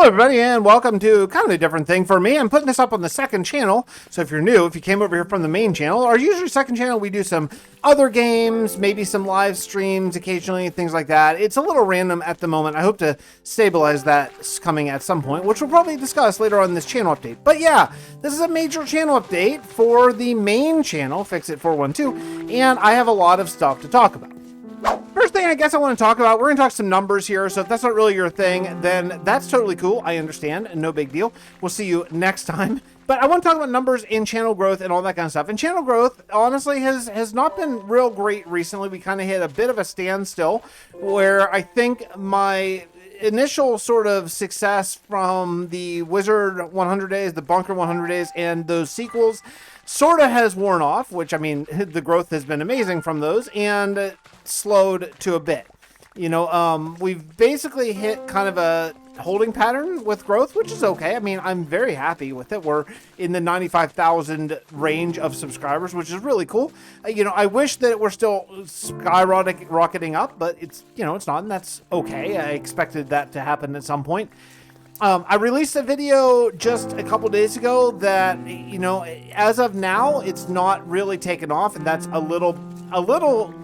Hello everybody and welcome to kind of a different thing for me. I'm putting this up on the second channel, so if you're new, if you came over here from the main channel, our usually second channel, we do some other games, maybe some live streams occasionally, things like that. It's a little random at the moment. I hope to stabilize that coming at some point, which we'll probably discuss later on in this channel update. But yeah, this is a major channel update for the main channel, Fix It 412, and I have a lot of stuff to talk about. First thing I guess I want to talk about, we're going to talk some numbers here, so if that's not really your thing, then that's totally cool. I understand, no big deal. We'll see you next time. But I want to talk about numbers in channel growth and all that kind of stuff. And channel growth, honestly, has not been real great recently. We kind of hit a bit of a standstill where I think my initial sort of success from the Wizard 100 Days, the Bunker 100 Days, and those sequels sort of has worn off, which, I mean, the growth has been amazing from those, and slowed to a bit. You know, we've basically hit kind of a holding pattern with growth, which is okay. I mean, I'm very happy with it. We're in the 95,000 range of subscribers, which is really cool. You know, I wish that it were still rocketing up, but it's, you know, it's not, and that's okay. I expected that to happen at some point. I released a video just a couple days ago that, you know, as of now, it's not really taken off, and that's a little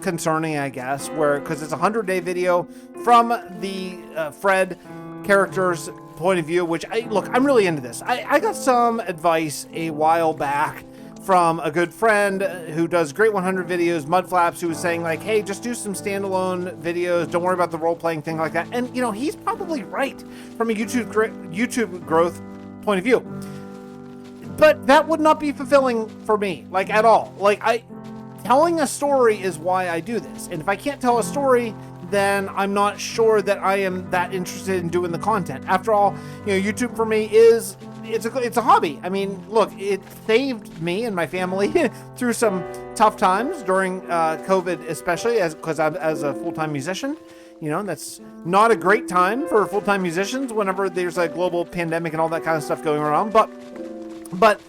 concerning, I guess, because it's a 100-day video from the Fred character's point of view, which, I'm really into this. I got some advice a while back from a good friend who does Great 100 videos, Mudflaps, who was saying, like, hey, just do some standalone videos. Don't worry about the role-playing thing like that. And, you know, he's probably right from a YouTube growth point of view. But that would not be fulfilling for me, like, at all. Like, telling a story is why I do this. And if I can't tell a story, then I'm not sure that I am that interested in doing the content. After all, you know, YouTube for me it's a hobby. I mean, look, it saved me and my family through some tough times during COVID, especially because I'm as a full-time musician. You know, that's not a great time for full-time musicians whenever there's a global pandemic and all that kind of stuff going around. But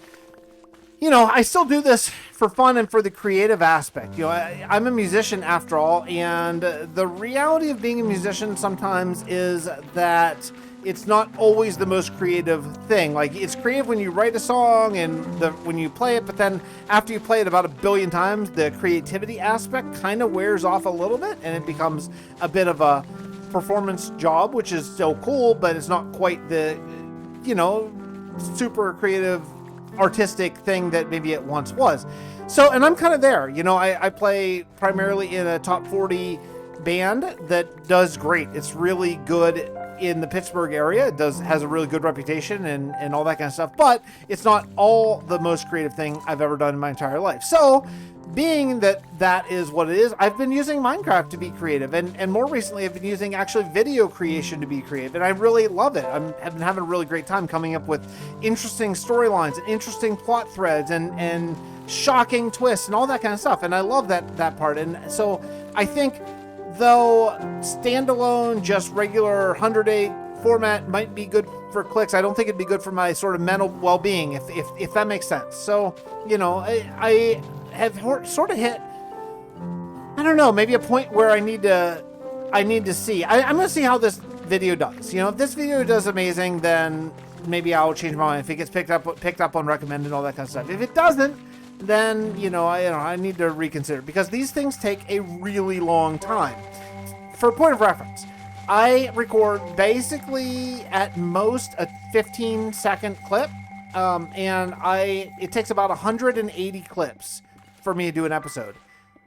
you know, I still do this for fun and for the creative aspect. You know, I'm a musician after all, and the reality of being a musician sometimes is that it's not always the most creative thing. Like, it's creative when you write a song and when you play it, but then after you play it about 1 billion times, the creativity aspect kind of wears off a little bit, and it becomes a bit of a performance job, which is still cool, but it's not quite the, you know, super creative artistic thing that maybe it once was. So, and I'm kind of there, you know, I play primarily in a top 40 band that does great. It's really good in the Pittsburgh area. It has a really good reputation and all that kind of stuff, but it's not all the most creative thing I've ever done in my entire life. So, being that is what it is, I've been using Minecraft to be creative, and more recently I've been using actually video creation to be creative, and I really love it. I've been having a really great time coming up with interesting storylines and interesting plot threads and shocking twists and all that kind of stuff, and I love that part. And so I think, though standalone, just regular 100-day format might be good for clicks, I don't think it'd be good for my sort of mental well-being, if that makes sense. So, you know, I have sort of hit, I don't know, maybe a point where I need to see. I'm going to see how this video does. You know, if this video does amazing, then maybe I'll change my mind. If it gets picked up on recommended and all that kind of stuff. If it doesn't, then, I need to reconsider, because these things take a really long time. For a point of reference, I record basically at most a 15-second clip, and it takes about 180 clips for me to do an episode,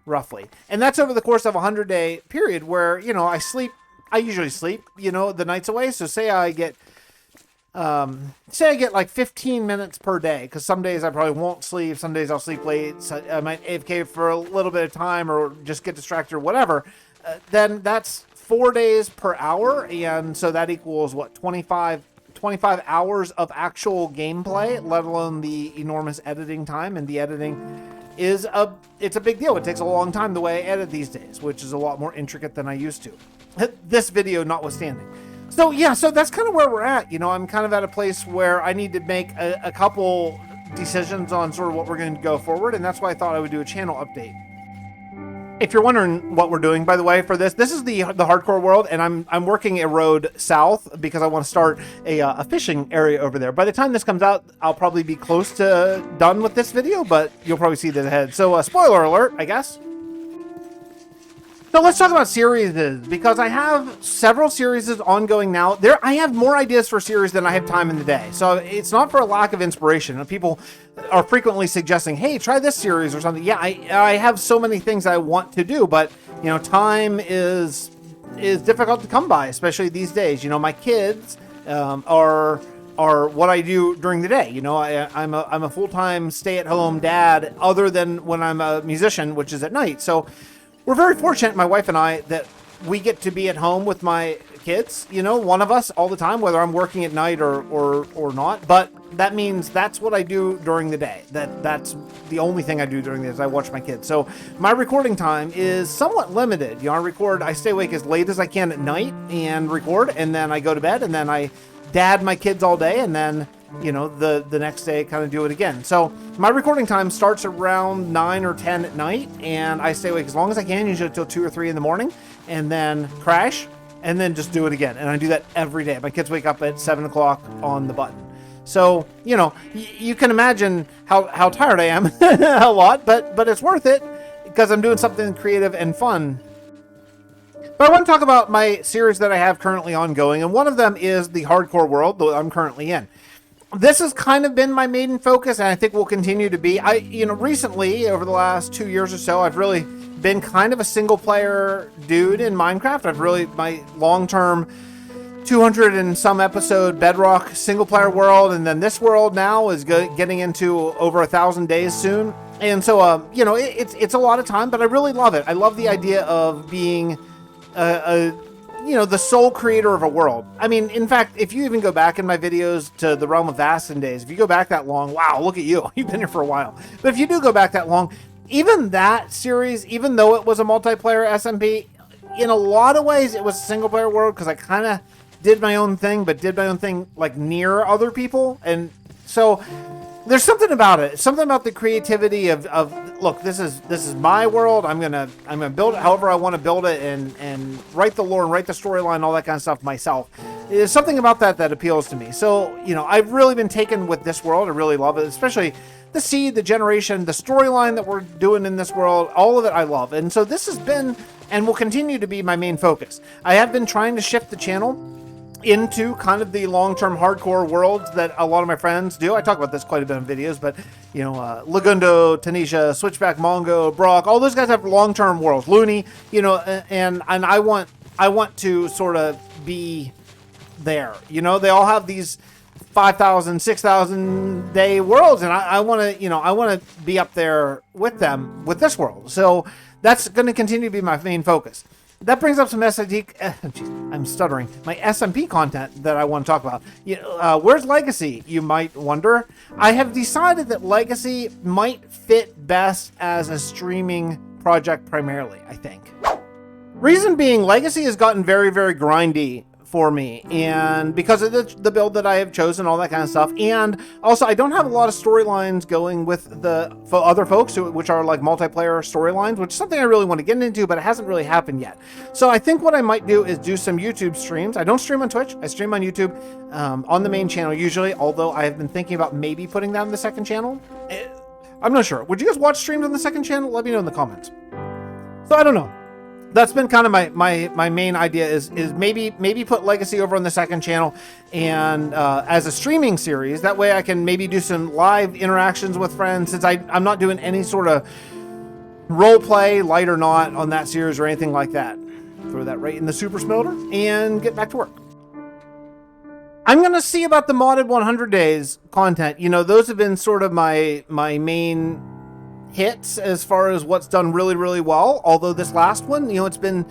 roughly. And that's over the course of a 100-day period where, you know, I usually sleep, you know, the nights away. So say I get like 15 minutes per day, because some days I probably won't sleep. Some days I'll sleep late. So I might AFK for a little bit of time or just get distracted or whatever. Then that's 4 days per hour. And so that equals what, 25 hours of actual gameplay, let alone the enormous editing time. And the editing it's a big deal. It takes a long time the way I edit these days, which is a lot more intricate than I used to. This video notwithstanding. So yeah, so that's kind of where we're at. You know, I'm kind of at a place where I need to make a couple decisions on sort of what we're going to go forward, and that's why I thought I would do a channel update. If you're wondering what we're doing, by the way, for this is the hardcore world, and I'm working a road south because I want to start a fishing area over there. By the time this comes out, I'll probably be close to done with this video, but you'll probably see this ahead. So spoiler alert, I guess. So let's talk about series, because I have several series ongoing now. I have more ideas for series than I have time in the day. So it's not for a lack of inspiration. People are frequently suggesting, hey, try this series or something. Yeah, I have so many things I want to do, but time is difficult to come by, especially these days. My kids are what I do during the day. I'm a full-time stay-at-home dad, other than when I'm a musician, which is at night. So we're very fortunate, my wife and I, that we get to be at home with my kids, one of us all the time, whether I'm working at night or not. But that means that's what I do during the day. That's the only thing I do during the day is I watch my kids. So my recording time is somewhat limited. I stay awake as late as I can at night and record, and then I go to bed, and then I dad my kids all day, and then the next day kind of do it again. So my recording time starts around 9 or 10 at night, and I stay awake as long as I can, usually till 2 or 3 in the morning, and then crash, and then just do it again. And I do that every day. My kids wake up at 7 o'clock on the button. So, you can imagine how tired I am a lot, but it's worth it because I'm doing something creative and fun. But I want to talk about my series that I have currently ongoing, and one of them is the hardcore world that I'm currently in. This has kind of been my main focus, and I think will continue to be. Recently, over the last 2 years or so, I've really been kind of a single-player dude in Minecraft. My long-term 200 and some episode Bedrock single-player world, and then this world now is getting into over 1,000 days soon. And so, it's a lot of time, but I really love it. I love the idea of being the sole creator of a world. I mean, in fact, if you even go back in my videos to the Realm of Vastin days, if you go back that long, wow, look at you. You've been here for a while. But if you do go back that long, even that series, even though it was a multiplayer SMP, in a lot of ways, it was a single player world because I kind of did my own thing, but did my own thing like near other people. And so there's something about it, something about the creativity of look, this is my world. I'm gonna build it however I want to build it, and write the lore and write the storyline, all that kind of stuff myself. There's something about that appeals to me. So I've really been taken with this world. I really love it, especially the seed, the generation, the storyline that we're doing in this world. All of it I love, and so this has been and will continue to be my main focus. I have been trying to shift the channel into kind of the long-term hardcore worlds that a lot of my friends do. I talk about this quite a bit in videos, but Lagundo, Tanisha, Switchback, Mongo, Brock, all those guys have long-term worlds. Looney, and I want to sort of be there. They all have these 5,000, 6,000 day worlds, and I want to be up there with them with this world. So that's going to continue to be my main focus. That brings up some I'm stuttering. My SMP content that I want to talk about. Where's Legacy, you might wonder? I have decided that Legacy might fit best as a streaming project primarily, I think. Reason being, Legacy has gotten very, very grindy for me, and because of the build that I have chosen, all that kind of stuff, and also I don't have a lot of storylines going with the other folks, which are like multiplayer storylines, which is something I really want to get into, but it hasn't really happened yet. So I think what I might do is do some YouTube streams. I don't stream on Twitch, I stream on YouTube, on the main channel usually, although I have been thinking about maybe putting that on the second channel. I'm not sure. Would you guys watch streams on the second channel? Let me know in the comments. So I don't know. That's been kind of my main idea is maybe put Legacy over on the second channel and as a streaming series. That way I can maybe do some live interactions with friends, since I'm not doing any sort of role play, light or not, on that series or anything like that. Throw that right in the super smelter and get back to work. I'm going to see about the modded 100 days content. Those have been sort of my main hits as far as what's done really, really well. Although this last one, it's been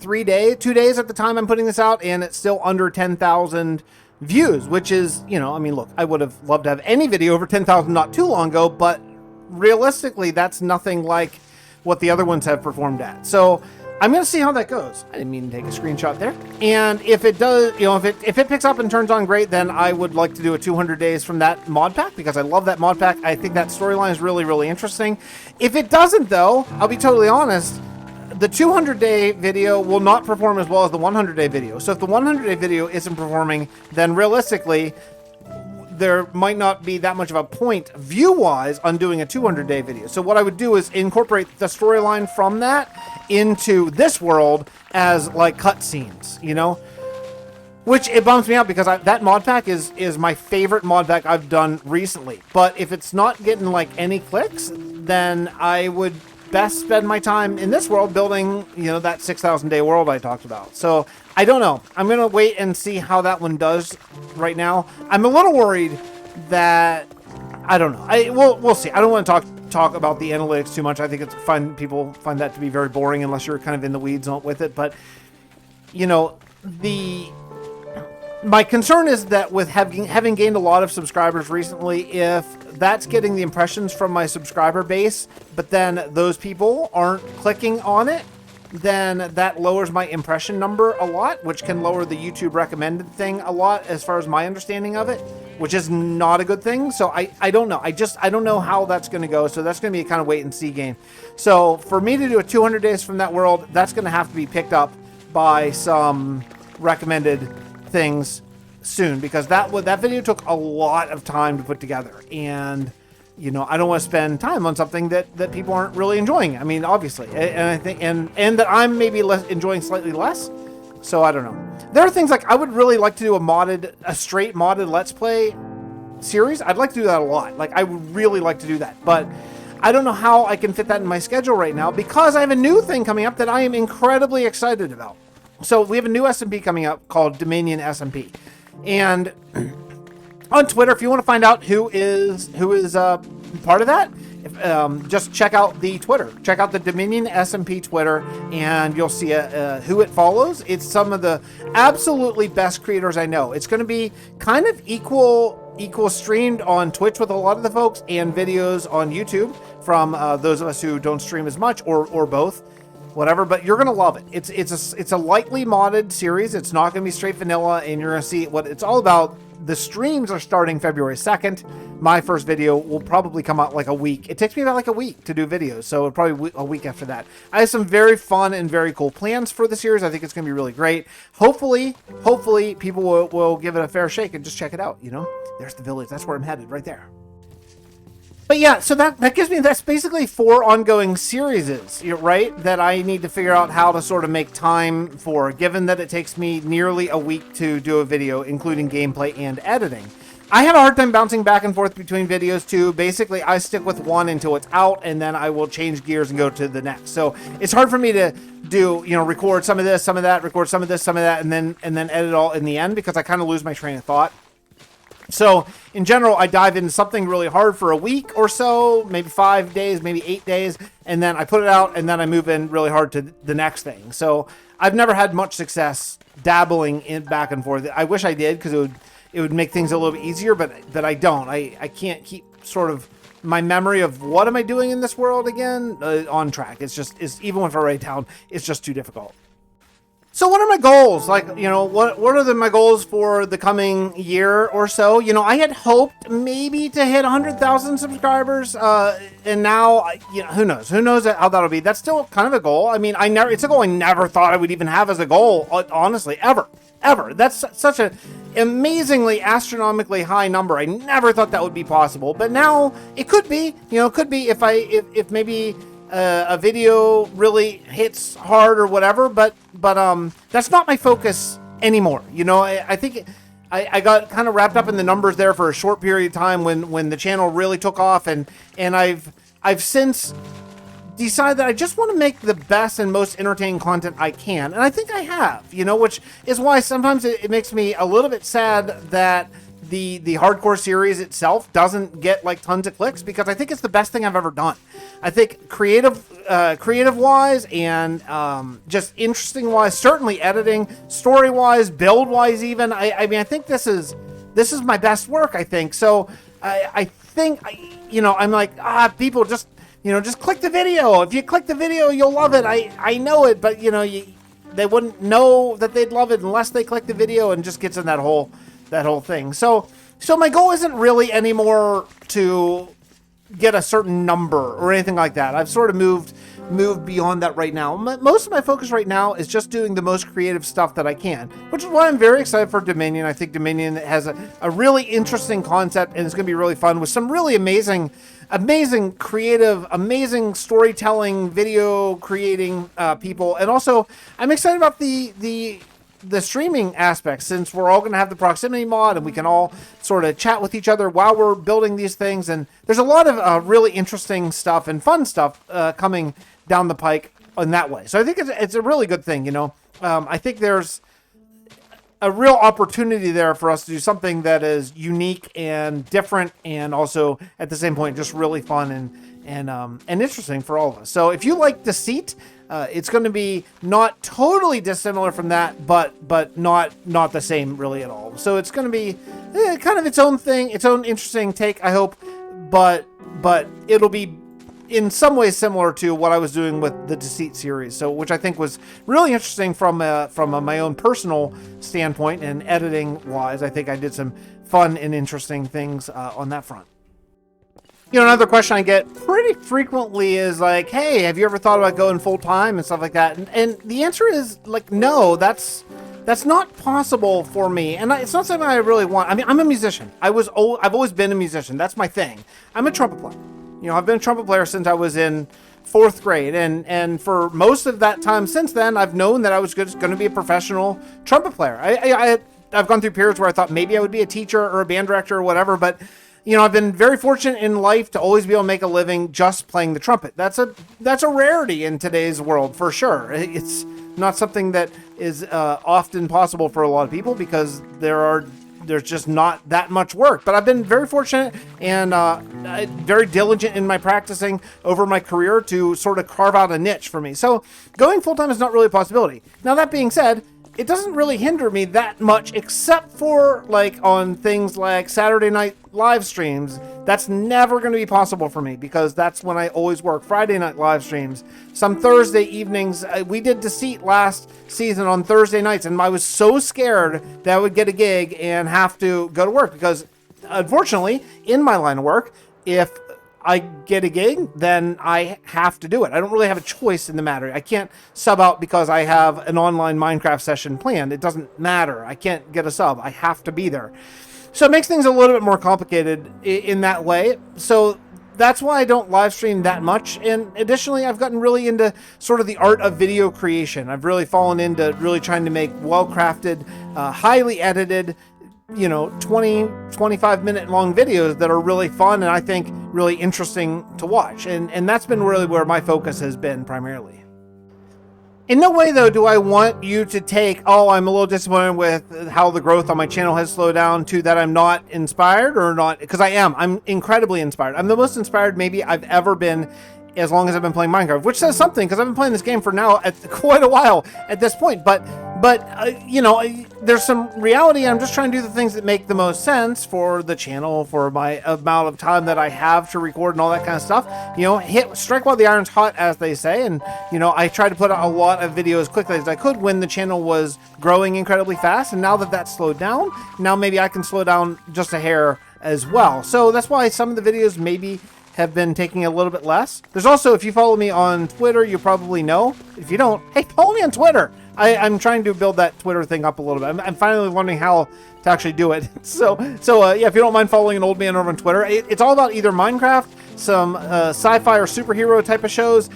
2 days at the time I'm putting this out, and it's still under 10,000 views, which is, look, I would have loved to have any video over 10,000 not too long ago, but realistically, that's nothing like what the other ones have performed at. So I'm going to see how that goes. I didn't mean to take a screenshot there. And if it does, if it picks up and turns on great, then I would like to do a 200 days from that mod pack, because I love that mod pack. I think that storyline is really, really interesting. If it doesn't, though, I'll be totally honest, the 200-day video will not perform as well as the 100-day video. So if the 100-day video isn't performing, then realistically, there might not be that much of a point view-wise on doing a 200-day video. So what I would do is incorporate the storyline from that into this world as like cutscenes, Which it bums me out, because that mod pack is my favorite mod pack I've done recently. But if it's not getting like any clicks, then I would best spend my time in this world building, that 6,000 day world I talked about. So I don't know. I'm going to wait and see how that one does right now. I'm a little worried that, I don't know. We'll see. I don't want to talk about the analytics too much. I think it's fun. People find that to be very boring unless you're kind of in the weeds with it. But, my concern is that with having gained a lot of subscribers recently, if that's getting the impressions from my subscriber base, but then those people aren't clicking on it, then that lowers my impression number a lot, which can lower the YouTube recommended thing a lot, as far as my understanding of it, which is not a good thing. So I don't know. I don't know how that's going to go. So that's going to be a kind of wait and see game. So for me to do a 200 days from that world, that's going to have to be picked up by some recommended things soon, because that video took a lot of time to put together, and I don't want to spend time on something that people aren't really enjoying. I mean, obviously, and I think and that I'm maybe enjoying slightly less. So I don't know. There are things like I would really like to do a straight modded Let's Play series. I'd like to do that a lot. Like, I would really like to do that, but I don't know how I can fit that in my schedule right now, because I have a new thing coming up that I am incredibly excited about. So we have a new SMP coming up called Dominion SMP. And on Twitter, if you want to find out who is part of that, just check out the Twitter. Check out the Dominion SMP Twitter, and you'll see who it follows. It's some of the absolutely best creators I know. It's going to be kind of equal streamed on Twitch with a lot of the folks, and videos on YouTube from those of us who don't stream as much, or both. Whatever, but you're gonna love it. It's a lightly modded series. It's not gonna be straight vanilla, and you're gonna see what it's all about. The streams are starting February 2nd. My first video will probably come out like a week. It takes me about like a week to do videos, so probably a week after that. I have some very fun and very cool plans for the series. I think it's gonna be really great. Hopefully people will give it a fair shake and just check it out. There's the village. That's where I'm headed, right there. But yeah, so that's basically 4 ongoing series, right? That I need to figure out how to sort of make time for, given that it takes me nearly a week to do a video, including gameplay and editing. I have a hard time bouncing back and forth between videos too. Basically, I stick with one until it's out, and then I will change gears and go to the next. So it's hard for me to do, record some of this, some of that, record some of this, some of that, and then edit all in the end, because I kind of lose my train of thought. So in general, I dive into something really hard for a week or so, maybe 5 days, maybe 8 days, and then I put it out, and then I move in really hard to the next thing. So I've never had much success dabbling in back and forth. I wish I did, because it would make things a little bit easier, but I don't. I can't keep sort of my memory of what am I doing in this world again on track. It's even if I write it down, it's just too difficult. So what are my goals? Like, what are my goals for the coming year or so? I had hoped maybe to hit 100,000 subscribers, and now, who knows? Who knows how that'll be? That's still kind of a goal. I mean, it's a goal I never thought I would even have as a goal, honestly, ever. That's such an amazingly, astronomically high number. I never thought that would be possible, but now it could be. Could be if maybe a video really hits hard or whatever, but that's not my focus anymore. I think I got kind of wrapped up in the numbers there for a short period of time when the channel really took off, and I've since decided that I just want to make the best and most entertaining content I can, and I think I have, which is why sometimes it makes me a little bit sad that the hardcore series itself doesn't get like tons of clicks, because I think it's the best thing I've ever done. I think creative wise and just interesting wise, certainly editing, story wise, build wise, even. I mean, I think this is my best work. I think so. I think I'm like people just just click the video. If you click the video, you'll love it. I know it, but they wouldn't know that they'd love it unless they click the video, and just gets in that whole thing. So my goal isn't really anymore to get a certain number or anything like that. I've sort of moved beyond that right now. Most of my focus right now is just doing the most creative stuff that I can, which is why I'm very excited for Dominion. I think Dominion has a really interesting concept, and it's going to be really fun with some really amazing creative, amazing storytelling, video creating people. And also I'm excited about the streaming aspect, since we're all going to have the proximity mod and we can all sort of chat with each other while we're building these things. And there's a lot of really interesting stuff and fun stuff coming down the pike in that way. So I think it's a really good thing. I think there's a real opportunity there for us to do something that is unique and different, and also at the same point just really fun and interesting for all of us. So if you like Deceit, it's going to be not totally dissimilar from that, but not the same really at all. So it's going to be kind of its own thing, its own interesting take, I hope, but it'll be in some ways similar to what I was doing with the Deceit series. So, which I think was really interesting from my own personal standpoint, and editing wise, I think I did some fun and interesting things on that front. Another question I get pretty frequently is like, hey, have you ever thought about going full time and stuff like that? And the answer is like, no, that's not possible for me. And it's not something I really want. I mean, I'm a musician. I've always been a musician. That's my thing. I'm a trumpet player. I've been a trumpet player since I was in 4th grade. And for most of that time since then, I've known that I was going to be a professional trumpet player. I've gone through periods where I thought maybe I would be a teacher or a band director or whatever, but I've been very fortunate in life to always be able to make a living just playing the trumpet. That's a rarity in today's world, for sure. It's not something that is often possible for a lot of people, because there's just not that much work. But I've been very fortunate and very diligent in my practicing over my career to sort of carve out a niche for me. So going full-time is not really a possibility. Now, that being said, it doesn't really hinder me that much, except for like on things like Saturday night live streams. That's never going to be possible for me, because that's when I always work. Friday night live streams, some Thursday evenings. We did Deceit last season on Thursday nights, and I was so scared that I would get a gig and have to go to work, because unfortunately in my line of work, if I get a gig, then I have to do it. I don't really have a choice in the matter. I can't sub out because I have an online Minecraft session planned. It doesn't matter. I can't get a sub. I have to be there. So it makes things a little bit more complicated in that way. So that's why I don't live stream that much. And additionally, I've gotten really into sort of the art of video creation. I've really fallen into really trying to make well-crafted, highly edited, 20, 25 minute long videos that are really fun and I think really interesting to watch. And that's been really where my focus has been primarily. In no way, though, do I want you to take, I'm a little disappointed with how the growth on my channel has slowed down, to that I'm not inspired or not, because I am. I'm incredibly inspired. I'm the most inspired maybe I've ever been as long as I've been playing Minecraft, which says something, because I've been playing this game for now quite a while at this point. But there's some reality. I'm just trying to do the things that make the most sense for the channel, for my amount of time that I have to record and all that kind of stuff. Strike while the iron's hot, as they say. And, I tried to put out a lot of videos as quickly as I could when the channel was growing incredibly fast. And now that that's slowed down, now maybe I can slow down just a hair as well. So that's why some of the videos maybe have been taking a little bit less. There's also, if you follow me on Twitter, you probably know. If you don't, hey, follow me on Twitter. I'm trying to build that Twitter thing up a little bit. I'm finally learning how to actually do it. So if you don't mind following an old man over on Twitter, it's all about either Minecraft, some sci-fi or superhero type of shows,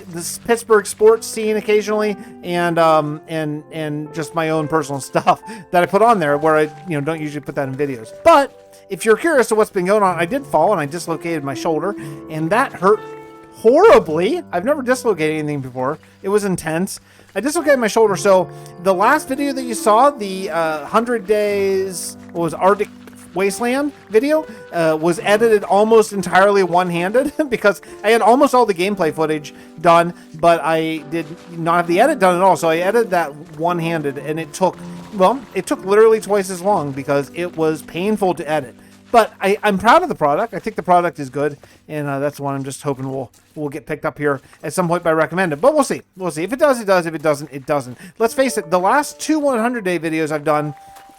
this Pittsburgh sports scene occasionally, and just my own personal stuff that I put on there, where I don't usually put that in videos. But if you're curious to what's been going on, I did fall and I dislocated my shoulder, and that hurt horribly. I've never dislocated anything before. It was intense. I dislocated my shoulder. So the last video that you saw, the 100 days, Arctic Wasteland video, was edited almost entirely one-handed because I had almost all the gameplay footage done, but I did not have the edit done at all. So I edited that one-handed, and it took literally twice as long because it was painful to edit. But I'm proud of the product. I think the product is good, and that's one I'm just hoping will get picked up here at some point by recommended. But we'll see. We'll see. If it does, it does. If it doesn't, it doesn't. Let's face it, the last 2 100-day videos I've done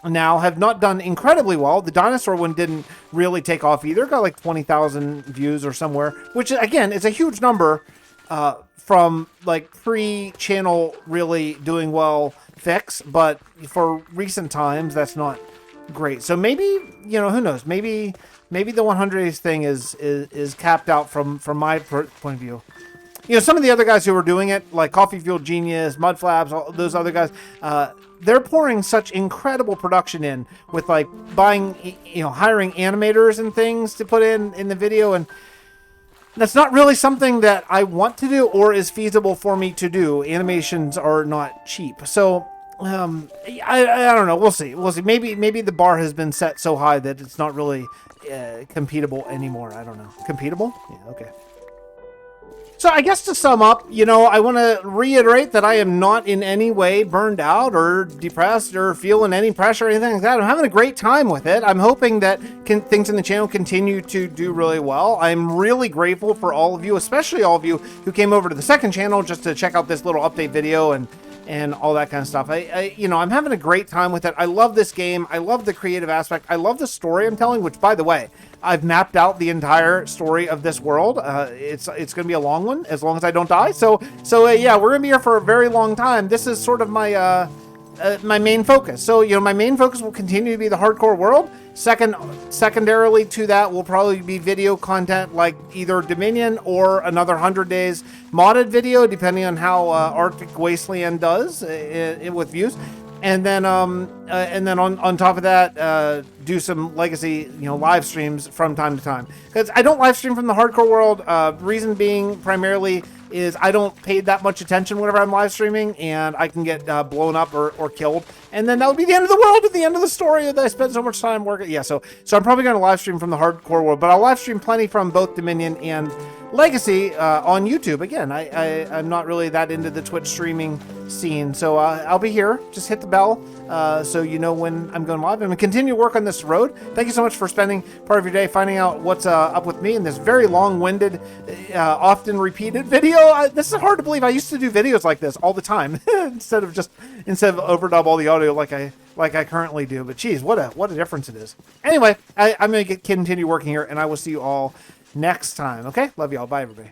now have not done incredibly well. The dinosaur one didn't really take off either. Got like 20,000 views or somewhere, which again is a huge number from like pre-channel really doing well fix, but for recent times that's not great. So maybe, you know, who knows? Maybe the 100 days thing is capped out from my point of view. You know, some of the other guys who are doing it, like Coffee Fuel Genius, Mudflaps, all those other guys, they're pouring such incredible production in with like buying, you know, hiring animators and things to put in the video, and that's not really something that I want to do or is feasible for me to do. Animations are not cheap, so I don't know. We'll see. We'll see. Maybe the bar has been set so high that it's not really competable anymore. I don't know. Competable? Yeah. Okay. So I guess to sum up, you know, I want to reiterate that I am not in any way burned out or depressed or feeling any pressure or anything like that. I'm having a great time with it. I'm hoping that things in the channel continue to do really well. I'm really grateful for all of you, especially all of you who came over to the second channel just to check out this little update video and all that kind of stuff. You know, I'm having a great time with it. I love this game. I love the creative aspect. I love the story I'm telling, which, by the way, I've mapped out the entire story of this world. It's going to be a long one, as long as I don't die. So yeah, we're going to be here for a very long time. This is sort of my my main focus. So, you know, my main focus will continue to be the hardcore world. Secondarily to that will probably be video content like either Dominion or another 100 days modded video, depending on how Arctic Wasteland does with views. And then on top of that, do some legacy, you know, live streams from time to time. Because I don't live stream from the hardcore world. Reason being primarily is I don't pay that much attention whenever I'm live streaming, and I can get blown up or killed, and then that would be the end of the world at the end of the story that I spent so much time working. Yeah, so I'm probably going to live stream from the hardcore world, but I'll live stream plenty from both Dominion and Legacy on YouTube. Again, I'm not really that into the Twitch streaming scene, so I'll be here. Just hit the bell so you know when I'm going live. I'm going to continue to work on this road. Thank you so much for spending part of your day finding out what's up with me in this very long-winded, often repeated video. This is hard to believe. I used to do videos like this all the time instead of overdub all the audio like I currently do. But geez, what a difference it is. Anyway, I'm going to continue working here, and I will see you all next time. Okay, love y'all. Bye, everybody.